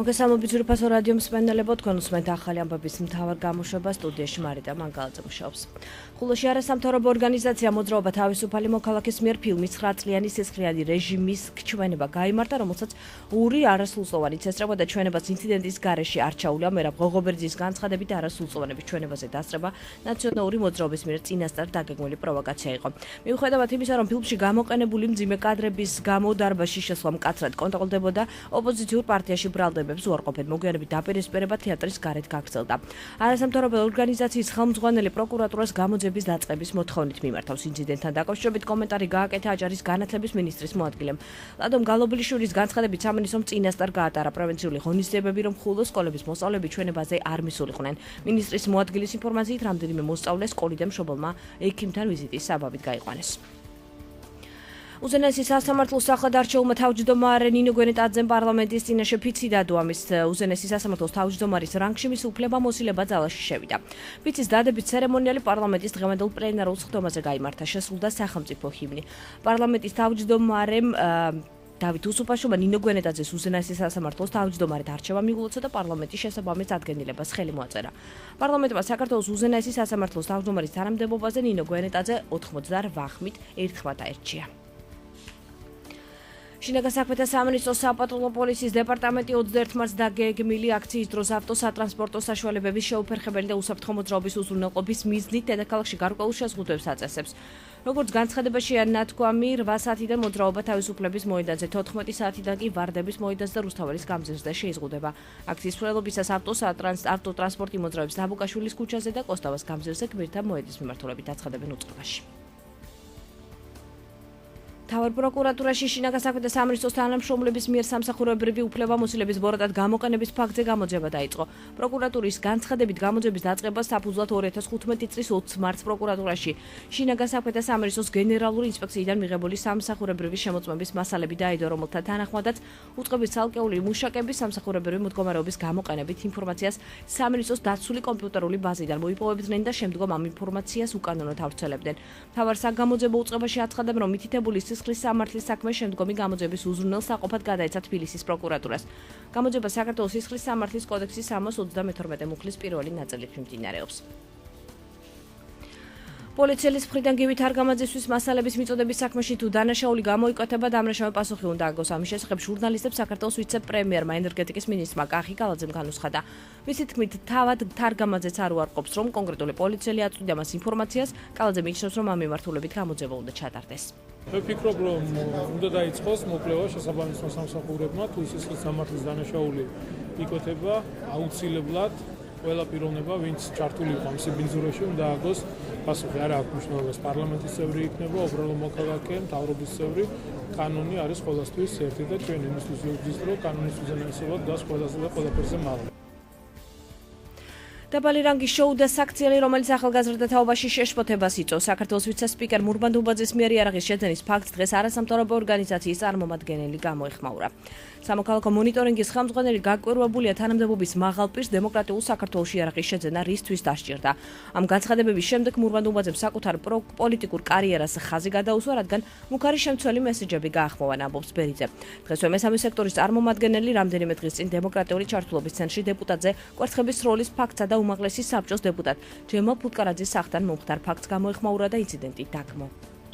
მოგესალმებით ზურფასო რადიო მსმენელებო, თქვენ უსმენთ ახალი ამბების მთავარ გამოშვებას, სტუდიაში მარიტა მანგალაძე მუშაობს. ხულოში არასამთავრობო ორგანიზაცია მოძრაობა თავისუფალი მოქალაქის მიერ ფილმის 9 წლიანი სისხლიანი რეჟიმის ჩვენება გაიმართა, რომელსაც ორი არასრულწლოვანი წესრება და ჩვენებას ინციდენტის გარეშე არ ჩაულა. მერაბ ღოღობერძის განცხადებით არასრულწლოვანების ჩვენებაზე დასწრება ნაციონალური მოძრაობის მიერ წინასწარ დაგეგმილი პროვოკაცია იყო. მიუხედავად იმისა, რომ ფილმში გამოყენებული მძიმე კადრების გამო დარბაზში შესვლა მკაცრად კონტროლდებოდა, ოპოზიციურ პარტიაში ბრალდებებს უარყოფენ მოგვიანებით დაპირისპირება თეატრის გარეთ გაგრძელდა. არასამთავრობო ორგანიზაციის ხელმძღვანელი პროკურატურას გამოძიების დაწყების მოთხოვნით მიმართავს. ინციდენტთან დაკავშირებით კომენტარი გააკეთა აჭარის განათლების მინისტრის მოადგილემ. ლადომ გალობლიშვილის განცხადებით სამინისტრომ წინასწარ გაატარა პრევენციული ღონისძიებები, რომ მხოლოდ სკოლების მოსწავლეები ჩვენებაზე არ მისულიყვნენ. მინისტრის მოადგილის ინფორმაციით, რამდენიმე მოსწავლე სკოლიდან მშობელმა ექიმთან ვიზიტის საბაბით გაიყვანეს. უზენაესი სასამართლოს ახლად არჩეულმა თავმჯდომარე ნინო გვენეტაძემ პარლამენტის წინაშე ფიცი დადო. ამის უზენაესი სასამართლოს თავმჯდომარის რანგში მის უფლებამოსილება ძალაში შევიდა. ფიცის დადების ცერემონიალი პარლამენტის დღევანდელ პლენარულ სხდომაზე გაიმართა. შესრულდა სახელმწიფო ჰიმნი. პარლამენტის თავმჯდომარემ დავით უსუფაშოვმა ნინო გვენეტაძეს უზენაესი სასამართლოს თავმჯდომარედ არჩევა მიულოცა და პარლამენტის შესაბამის დადგენილებას ხელი მოაწერა. პარლამენტმა საქართველოს უზენაესი სასამართლოს თავმჯდომარის თანამდებობაზე ნინო გვენეტაძე 88 ხმით ერთხმად აერჩია. შინაგან საქმეთა სამინისტროს საპატრულო პოლიციის დეპარტამენტი 21 მარტს დაგეგმილი აქციის დროს ავტოსატრანსპორტო საშუალებების შეუფერხებელი და უსაფრთხო მოძრაობის უზრუნველყოფის მიზნით დედაქალაქში გარკვეულ შეზღუდვებს აწესებს. როგორც განცხადებაშია ნათქვამი, 8 საათიდან მოძრაობა თავისუფლების მოედანზე, 14 საათიდან კი ვარდების მოედანზე და რუსთაველის გამზირზე შეიზღუდება. აქციის მსვლელობისას ავტოტრანსპორტი მოძრაობს დაბუკაშვილის ქუჩაზე და კოსტავას გამზირზე გმირთა მოედის მიმართულებით აცხადებენ უწყებაში. თავარ პროკურატურაში შინაგან საქმეთა სამინისტროს თანამშრომლების მიერ სამსახურებრივი უფლებამოსილების ბოროტად გამოყენების ფაქტზე გამოძიება დაიწყო. პროკურატურის განცხადებით გამოძიების დაწყებას საფუძვლად 2015 წლის 20 მარტს პროკურატურაში შინაგან საქმეთა სამინისტროს გენერალური ინსპექციიდან მიღებული სამსახურებრივი შემოწმების მასალები დაიდო, რომელთა თანახმადაც უწყების ცალკეული მუშაკების სამსახურებრივი მოდგომარეობის გამოყენებით ინფორმაციას სამინისტროს დაცული კომპიუტერული ბაზიდან მოიპოვებდნენ და შემდგომ ამ ინფორმაციას უკანონოდ ავრცელებდნენ. თავარ საგამოძიებო უწყებაში აცხადებენ, რომ მითითებული სისხლის სამართლის საქმე შემდგომი გამოძიების უზრუნელ საყოფად გადაეცა თბილისის პროკურატურას. გამოძიება საქართველოს სისხლის სამართლის კოდექსის 332 მუხლის პირველი ნაწილით მიმდინარეობს. პოლიციის მხრიდან გივით არგამაძისთვის მასალების მიწოდების საქმეში თუ დანაშაული გამოიკეთება, დამნაშავე პასუხი უნდა აგოს. ამის შესახებ ჟურნალისტებს საქართველოს ვიცე-პრემიერმა ენერგეტიკის მინისტრმა კახი კალაძემ განუცხადა. მისი თქმით, თავად თარგამაძეც არ უარყოფს, რომ კონკრეტული პოლიციელი აწვდია მას ინფორმაციას. კალაძე მიიჩნევს, რომ ამ მიმართულებით გამოძიება უნდა ჩატარდეს. ვფიქრობ, რომ უნდა დაიწყოს მოკვლევა შესაბამისმა სამსახურებმა, თუ სისხლის სამართლის დანაშაული იკვეთება, აუცილებლად ყველა პიროვნება, ვინც ჩართული იყო ამ სიბინძურეში, უნდა აგოს პასუხი. არა აქვს მნიშვნელობას პარლამენტის წევრი იქნება, უბრალო მოქალაქე, მთავრობის წევრი. კანონი არის ყველასთვის ერთი და ჩვენ იმისთვის ვიუძღვით, რომ კანონის უზენაესობა დგას ყველაზე და ყველაფერზე მაღლა. დაბალი რანგის შოუ და საქციელი, რომელიც ახალგაზრდა თაობაში შეშფოთებას იწვევს. საქართველოს ვიცე-სპიკერ მურბან დუბაძის მიერ იარაღის შეძენის ფაქტს დღეს არასამთავრობო ორგანიზაციის წარმომადგენელი გამოეხმაურა. სამოქალაქო მონიტორინგის ხელმძღვანელი გაკვირვებულია თანამდებობის მაღალ პირს დემოკრატიულ საქართველოში იარაღის შეძენა რისთვის დასჭირდა. ამ განცხადებების შემდეგ მურბან დუბაძემ საკუთარ პოლიტიკურ კარიერას ხაზი გადაუსვა, რადგან მუქარი შემცველი მესეჯები გაახმოვა, ამბობს ბერიძე. დღესვე მესამე სექტორის წარმომადგენელი რამდენიმე დღის წინ დემოკრატიული ჩართულობის ცენტრში დეპუტატზე კვერცხების სროლის ფაქტსა და უმაღლესი საბჭოს დეპუტატ ჯემალ ფუტკარაძის სახლთან მომხდარ ფაქტს გამოეხმაურა და ინციდენტი დაგმო.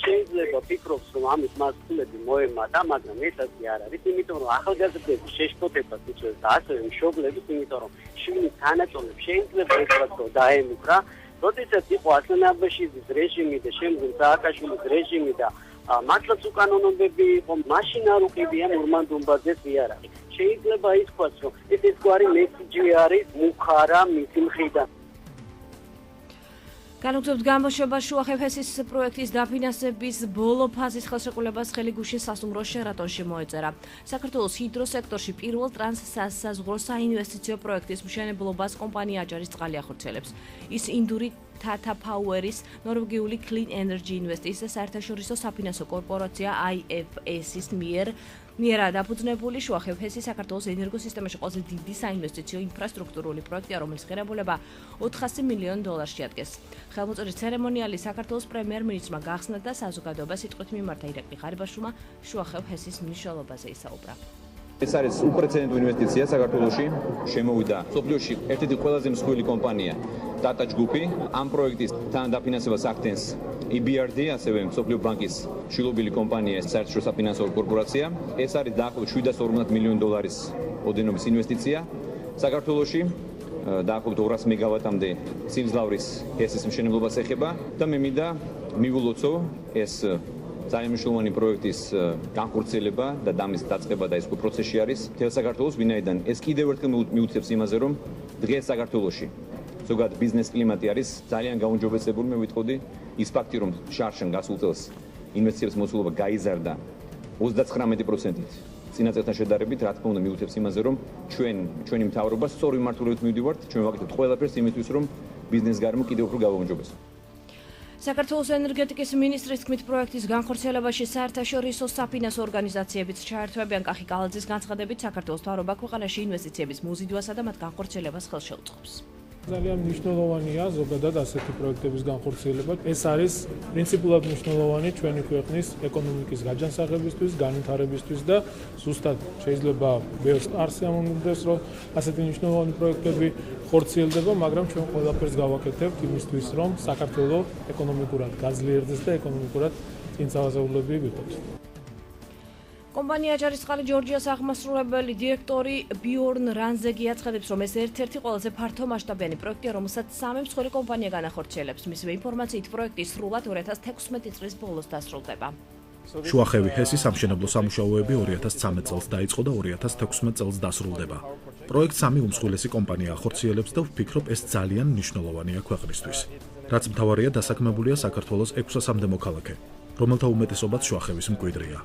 შეიძლება ფიქრობს, რომ ამის მასწავლებელი მოემატა, მაგრამ ეს ასე არ არის, იმიტომ რომ ახალგაზრდების შეშფოთებას იწვევს და ასევე მშობლების, იმიტომ რომ შვილის თანაწონებს შეიძლება ეკრატო დაემუქრა, როდესაც იყო ასლან აბაშიძის რეჟიმი და შემდგომ სააკაშვილის რეჟიმი და მართლაც უკანონოებები იყო, მაშინ არ უყიდია მურბან დუბაძეს იარაღი. შეიძლება ითქვას, რომ ეს გვარი მესიჯი არის მუქარა მისი მხრიდან. განაგრძობთ გამოშვებას შუახევ-ჰესის პროექტის დაფინანსების ბოლო ფაზის ხელშეკრულებას ხელი გუშინ სასტუმრო შერატონში მოეწერა. საქართველოს ჰიდროსექტორში პირველ ტრანსსაზღვრო საინვესტიციო პროექტის მშენებლობას კომპანია აჭარისწყალი ახორციელებს. ის ინდური Tata Power-ის ნორვეგიული Clean Energy Invest-ის და საერთაშორისო საფინანსო კორპორაცია IFS-ის მიერა დაფუძნებული შუახევ-ჰესის საქართველოს ენერგოსისტემაში ყველაზე დიდი საინვესტიციო ინფრასტრუქტურული პროექტია, რომელიც ღირებულება $400 მილიონ შეადგენს. ხელმოწერის ცერემონიალი საქართველოს პრემიერ-მინისტრმა გახსნა და საზოგადოებას სიტყვით მიმართა ირაკლი ღარიბაშვილმა შუახევ-ჰესის მნიშვნელობაზე ისაუბრა. ეს არის უპრეცედენტო ინვესტიცია საქართველოში. შემოვიდა მსოფლიოში ერთ-ერთი ყველაზე მსხვილი კომპანია Tata ჯგუფი. ამ პროექტის თან დაფინანსებას ახდენს EBRD, ასევე მსოფლიო ბანკის შილობილი კომპანია საერთაშორისო საფინანსო კორპორაცია. ეს არის დაახლოებით $750 მილიონ ოდენობის ინვესტიცია საქართველოში. დაახლოებით 200 მეგავატამდე სიმძლავრის ჰესის მშენებლობას ეხება და მე მინდა მივულოცო ეს ძალიან მნიშვნელოვანი პროექტის განხორციელება და დამის დაწყება და ეს პროცესი არის მთელ საქართველოს, ვინაიდან ეს კიდევ ერთხელ მიუწევს იმაზე, რომ დღეს საქართველოში ზოგადად ბიზნეს კლიმატი არის ძალიან გაუმჯობესებული. მე ვიტყოდი ის ფაქტი, რომ შარშან გასულ წელს ინვესტიციების მოსულობა გაიზარდა 39%-ით. წინა წელთან შედარებით, რა თქმა უნდა, მიუწევს იმაზე, რომ ჩვენი მთავრობა სწორი მმართველობით მივდივართ, ჩვენ ვაკეთებთ ყველაფერს იმისთვის, რომ ბიზნეს გარემო კიდევ უფრო გავაუმჯობესოთ. საქართველოს ენერგეტიკის მინისტრის თქმით, პროექტის განხორციელებაში საერთაშორისო საფინანსო ორგანიზაციებიც ჩაერთვებიან. კახი კალაძის განცხადებით, საქართველოს მთავრობა ქვეყანაში ინვესტიციების მოზიდვასა და მათ განხორციელებას ხელს შეუწყობს. ძალიან მნიშვნელოვანია ზოგადად ასეთი პროექტების განხორციელება. ეს არის პრინციპულად მნიშვნელოვანი ჩვენი ქვეყნის ეკონომიკის გაჯანსაღებისთვის, განვითარებისთვის და ზუსტად შეიძლება ბევრს არ სიამოვნებდეს, რომ ასეთი მნიშვნელოვანი პროექტები ხორციელდება, მაგრამ ჩვენ ყველაფერს გავაკეთებთ იმისთვის, რომ საქართველო ეკონომიკურად გაძლიერდეს და ეკონომიკურად წინწამოსავლები ვიყოთ. კომპანია აჭარისწყალი ჯორჯიას აღმასრულებელი დირექტორი ბიორნ რანზეგი აცხადებს, რომ ეს ერთ-ერთი ყველაზე ფართომასშტაბიანი პროექტია, რომელსაც სამი მსხვილი კომპანია განახორციელებს. მისივე ინფორმაციით, პროექტი სრულად 2016 წლის ბოლოს დასრულდება. შუახევ-ჰესის სამშენებლო სამუშაოები 2013 წელს დაიწყო და 2016 წელს დასრულდება. პროექტს სამი უმსხვილესი კომპანია ახორციელებს და ვფიქრობ, ეს ძალიან მნიშვნელოვანია ქვეყნისთვის. რაც მთავარია, დასაქმებულია საქართველოს 600-მდე მოქალაქე, რომელთა უმეტესობაც შუახევის მკვიდრია.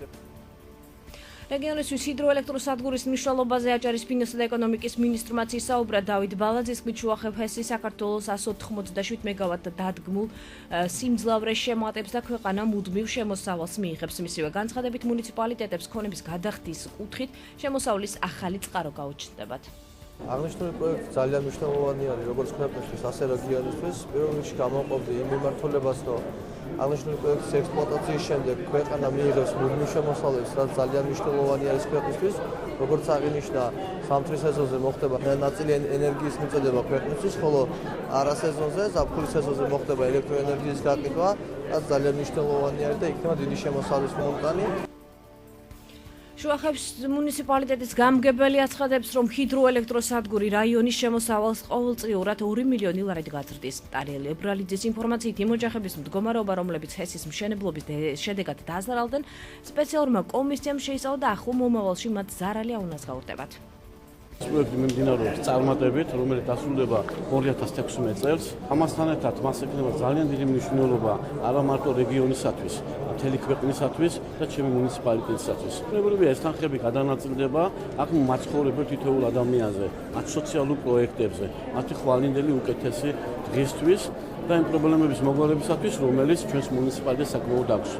რეგიონისთვის ჰიდროელექტროსადგურის მნიშვნელობაზე აჭარის ფინანსთა და ეკონომიკის მინისტრმა ისაუბრა. დავით ბალაძის თქმით, შუახევ-ჰესი საქართველოს 197 მეგავატ დადგმულ სიმძლავრეს შემატებს და ქვეყანა მუდმივ შემოსავალს მიიღებს. მისივე განცხადებით, მუნიციპალიტეტებს ქონების გადახდის კუთხით შემოსავლის ახალი წყარო გაუჩნდებათ. აღნიშნული პროექტი ძალიან მნიშვნელოვანი არის როგორც ქვეყნისთვის, ასე რეგიონისთვის. პირველ რიგში გამოყოფდი იმ მიმართულებას, რომ აღნიშნული პროექტის ექსპლუატაციის შემდეგ ქვეყანა მიიღებს მუდმივ შემოსავლებს, რაც ძალიან მნიშვნელოვანი არის ქვეყნისთვის. როგორც აღინიშნა, სამთრის სეზონზე მოხდება ნაწილი ენერგიის მიწოდება ქვეყნისთვის, ხოლო არასეზონზე, ზაფხულის სეზონზე მოხდება ელექტროენერგიის გაყიდვა, რაც ძალიან მნიშვნელოვანი არის და იქნება დიდი შემოსავლის მონტანი. შუახევს მუნიციპალიტეტის გამგებელი აცხადებს, რომ ჰიდროელექტროსადგური რაიონის შემოსავალს ყოველწლიურად 2 მილიონი ლარით გაზრდის. ტარიელი ებრალიძის ინფორმაციით, იმ ოჯახების მდგომარეობა, რომლებიც ჰესის მშენებლობის შედეგად დაზარალდნენ, სპეციალურმა კომისიამ შეისწავლა და ახლო მომავალში მათ ზარალი აუნაზღაურდებათ. პროექტი მიმდინარეობს წარმატებით, რომელიც დასრულდება 2016 წელს. ამასთან ერთად მას ექნება ძალიან დიდი მნიშვნელობა არა მარტო რეგიონისათვის, მთელი ქვეყნისათვის და ჩემი მუნიციპალიტეტისათვის. პრობლემები ეს თანხები გადანაწილდება აქ მაცხოვრებელ თითოეულ ადამიანზე, მათ სოციალურ პროექტებზე, მათი ხვალინდელი უკეთესი დღისთვის და იმ პრობლემების მოგვარებისათვის, რომელიც ჩვენს მუნიციპალიტეტს საკმაოდ აქვს.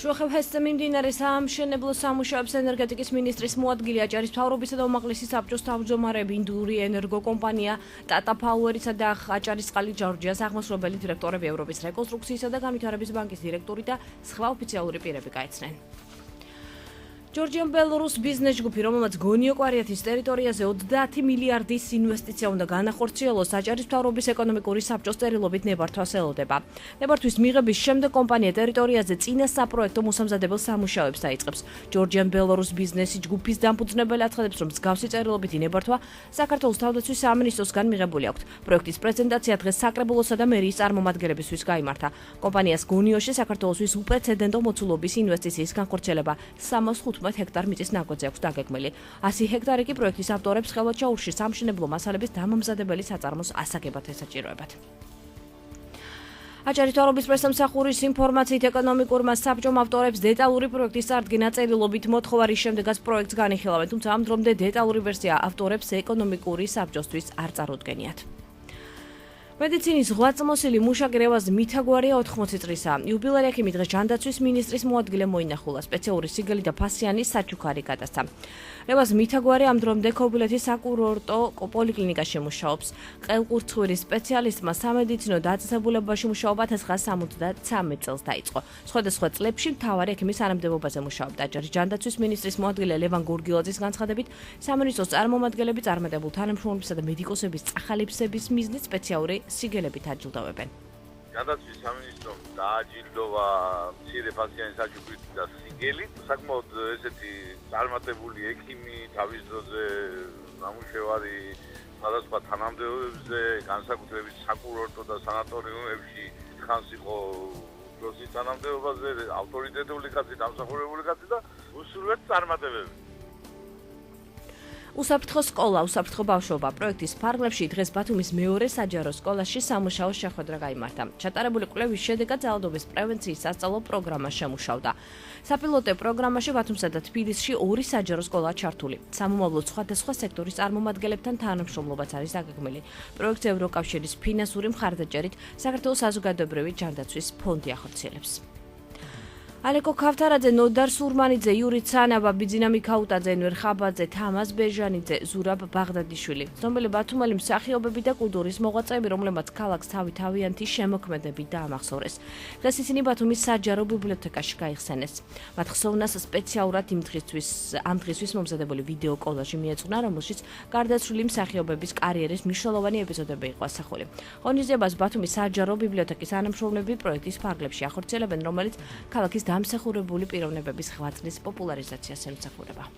შუახევ-ჰესზე მიმდინარე საამშენებლო სამუშაოებს ენერგეტიკის მინისტრის მოადგილე აჭარის მთავრობისა და უმაღლესი საბჭოს თავმჯდომარები ინდური ენერგოკომპანია Tata Power-ისა და აჭარისწყალი ჯორჯიას აღმასრულებელი დირექტორები ევროპის რეკონსტრუქციისა და განვითარების ბანკის დირექტორი და სხვა ოფიციალური პირები გაიცნენ. ჯორჯიან ბელორუს ბიზნეს ჯგუფი, რომელმაც გონიო-კვარიათის ტერიტორიაზე 30 მილიარდის ინვესტიცია უნდა განახორციელოს, აჭარის მთავრობის ეკონომიკური საბჭოს წერილობით ნებართვას ელოდება. ნებართვის მიღების შემდეგ კომპანია ტერიტორიაზე წინა საპროექტო მოსამზადებელ სამუშაოებს დაიწყებს. ჯორჯიან ბელორუს ბიზნესი ჯგუფის დამფუძნებელი აცხადებს, რომ მსგავსი წერილობითი ნებართვა საქართველოს თავდაცვის სამინისტროსგან მიღებული აქვს. პროექტის პრეზენტაცია დღეს საკრებულოსა და მერიის წარმომადგენლებისთვის გაიმართა. კომპანიას გონიოში საქართველოსთვის უპრეცედენტო მოცულობის ინვესტიციის განხორციელება 305 ჰექტარ მიწის ნაკვეთზე აქვს დაგეგმილი. 100 ჰექტარი კი პროექტის ავტორებს ხელვაჩაურში სამშენებლო მასალების დამამზადებელი საწარმოს ასაგებად ესაჭიროებათ. აჭარის მთავრობის პრესამსახურის ინფორმაციით ეკონომიკურმა საბჭომ ავტორებს დეტალური პროექტის წარდგენა წერილობით მოთხოვა, რის შემდეგაც პროექტს განიხილავენ, თუმცა ამ დრომდე დეტალური ვერსია ავტორებს ეკონომიკური საბჭოსთვის არ წარუდგენიათ. მედიცინის ღვაწლმოსილი მუშაკი რევაზ მითაგვარია 80 წლისა. იუბილერი ექიმი დღეს ჯანდაცვის მინისტრის მოადგილე მოინახულა. სპეციალური სიგელი და ფასიანი საჩუქარი გადასცა. რევაზ მითაგვარი ამ დრომდე ქობილეთის საკურორტო პოლიკლინიკაში მუშაობს. ყელყურცხვირის სპეციალისტმა სამედიცინო დაწესებულებაში მუშაობა 1973 წელს დაიწყო. სხვადასხვა წლებში მთავარი ექიმის არამდებობაზე მუშაობდა. აჭარის ჯანდაცვის მინისტრის მოადგილე ლევან გორგილაძის განცხადებით, სამინისტროს წარმომადგენლები წარმატებულ თანამშრომლობისა და მედიკოსების წახალიფსების მიზნით სპეციალური სიგელებით აჯილდოვებენ. ჯანდაცვის სამინისტრომ დააჯილდოვა მცირე ფასიანი საჩუქრით და სიგელით. საკმაოდ ესეთი წარმატებული ექიმი, თავის დროზე ნამუშევარი სხვადასხვა თანამდებობებზე, განსაკუთრებით საკურორტო და სანატორიუმებში ხანს იყო დროშის თანამდებობაზე, ავტორიტეტული კაცი, დამსახურებული კაცი და უსურვეთ წარმატებები. უსაფრთხო სკოლა, უსაფრთხო ბავშვობა პროექტის ფარგლებში დღეს ბათუმის მეორე საჯარო სკოლაში სამუშაო შეხვედრა გაიმართა. ჩატარებული კვლევის შედეგად ძალადობის პრევენციის სასწავლო პროგრამა შემუშავდა. საპილოტო პროგრამაში ბათუმსა და თბილისში 2 საჯარო სკოლაა ჩართული. სამომავლოდ სხვადასხვა სექტორის წარმომადგენლებთან თანამშრომლობაც არის დაგეგმილი. პროექტს ევროკავშირის ფინანსური მხარდაჭერით საქართველოს საზოგადოებრივი ჯანდაცვის ფონდი ახორციელებს. ალეკო ქავთარაძე, ნოდარ სურმანიძე, იური ცანაბა, ბიძინა მიქაუტაძე, ენვერ ხაბაძე, თამაზ ბეჟანიძე, ზურაბ ბაღდადიშვილი. ცნობილი ბათუმელი მსახიობები და კულტურის მოღვაწეები, რომლებმაც ქალაქს თავიანთი შემოქმედებით დაამახსოვრეს. დღეს ისინი ბათუმის საჯარო ბიბლიოთეკაში გაიხსენეს. მათ ხსოვნას სპეციალურად ამ დღისთვის მომზადებული ვიდეო კოლაჟი მიეძღვნა, რომელშიც გარდაცვლილი მსახიობების კარიერის მნიშვნელოვანი ეპიზოდები იყო ასახული. ღონისძიებას ბათუმის საჯარო ბიბლიოთეკის თანამშრომლები პროექტის ფარგლებში ახორციელებენ, რომელიც ქალაქის დამსახურებული პიროვნებების ღვაწლის პოპულარიზაციას ემსახურება.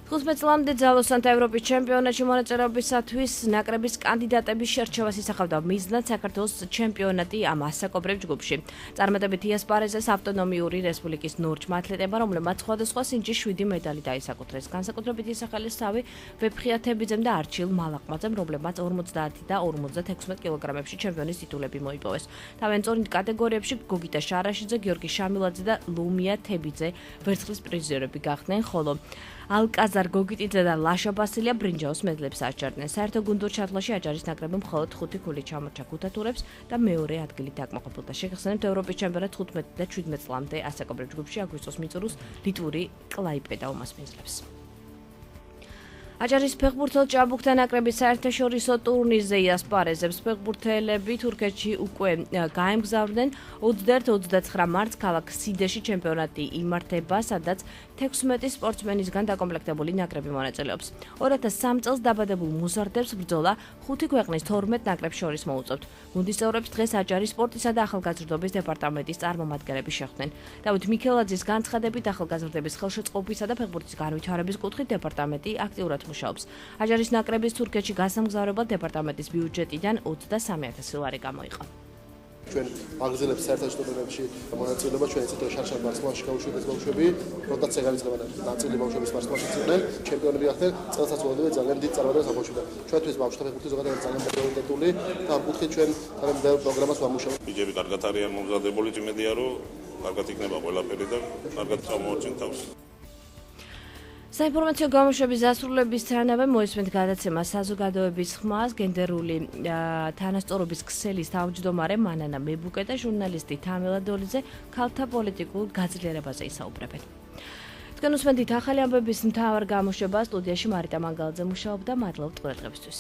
15 წლამდე ძალოსანთა ევროპის ჩემპიონატში მონაწილეობისათვის ნაკრების კანდიდატების შერჩევას ისახავდა მიზნად საქართველოს ჩემპიონატი ამ ასაკობრივ ჯგუფში. წარმატებით იასპარეზეს ავტონომიური რესპუბლიკის ნორჩმა ათლეტებმა, რომლებმაც სხვადასხვა სინჯი 7 медали დაისაკუთრეს. განსაკუთრებით ისახალეს თავი ვეფხიათებიძემ და არჩილ მალაყმაძემ, რომლებმაც 50 და 56 კილოგრამებში ჩემპიონის ტიტულები მოიპოვეს. თავიანწორ კატეგორიებში გოგიტა შარაშიძე, გიორგი შამილაძე და ლუმია თებიძე ვერცხლის პრიზიორები გახდნენ, ხოლო ალკაზარ გოგიტიძე და ლაშა ბასილია ბრინჯაოს მედლებს აჩერდნენ. საერთო გუნდურ ჩათვლაში აჭარის ნაკრები მხოლოდ 5 ქულით ჩამორჩა ქუთათურებს და მეორე ადგილით დაკმაყოფილდა. შეგახსენებთ ევროპის ჩემპიონატ 15 და 17 წლამდე ასაკობრივ ჯგუფში აგვისტოს მიწურულს ლიტვური კლაიპედა უმასპინძლებს. აჭარის ფეხბურთელ ჭაბუკთა ნაკრების საერთაშორისო ტურნირზე იასპარეზებს. ფეხბურთელები თურქეთში უკვე გაემგზავრნენ. 21-29 მარტს ქალაქ სიდეში ჩემპიონატი იმართება, სადაც 16 სპორტსმენისგან დაკომპლექტებული ნაკრები მონაწილეობს. 2003 წელს დაბადებულ მოზარდებს ბრძოლა 5 ქვეყნის 12 ნაკრებს შორის მოუწევთ. გუნდის წევრებს დღეს აჭარის სპორტისა და ახალგაზრდობის დეპარტამენტის წარმომადგენლები შეხვდნენ. დავით მიქელაძის განცხადებით, ახალგაზრდების ხელშეწყობისა და ფეხბურთის განვითარების კუთხით დეპარტამენტი აქტიურად მუშაობს. აჭარის ნაკრების თურქეთში გასამგზავრება დეპარტამენტის ბიუჯეტიდან 23,000 ლარი გამოიყო. ჩვენ აგზელებს საერთაშორისო ტურნირებში მონაწილეობა, ჩვენ ეცეთ შარშან მარცხნივში გავუშვებთ ბავშვები, როტაცია გავიწყება და ნაწილი ბავშვების მარცხნივში იყვნენ, ჩემპიონები გახდნენ, წელსაც ველოდები ძალიან დიდ წარმატებას აღმოჩნდა. ჩვენთვის ბავშვთა ფეხბურთი ზოგადად ძალიან პრიორიტეტული და ამ კუთხით ჩვენ ძალიან ბევრ პროგრამას ვამუშავებთ. ბიჭები კარგად არიან მომზადებული, იმედია რომ კარგად იქნება ყველაფერი და კარგად წამოაჩენ თავს. საინფორმაციო გამოშვების დასრულებისთანავე მოისმენთ გადაცემა საზოგადოების ხმას, გენდერული თანასწორობის ქსელის თავმჯდომარე მანანა მებუკე და ჟურნალისტი თამილა დოლიძე ქალთა პოლიტიკურ გაძლიერებაზე ისაუბრებენ. თქვენ უსმენთ ახალი ამბების მთავარ გამოშვებას, სტუდიაში მარიტა მანგალაძე მუშაობდა. მადლობთ ყურადღებისთვის.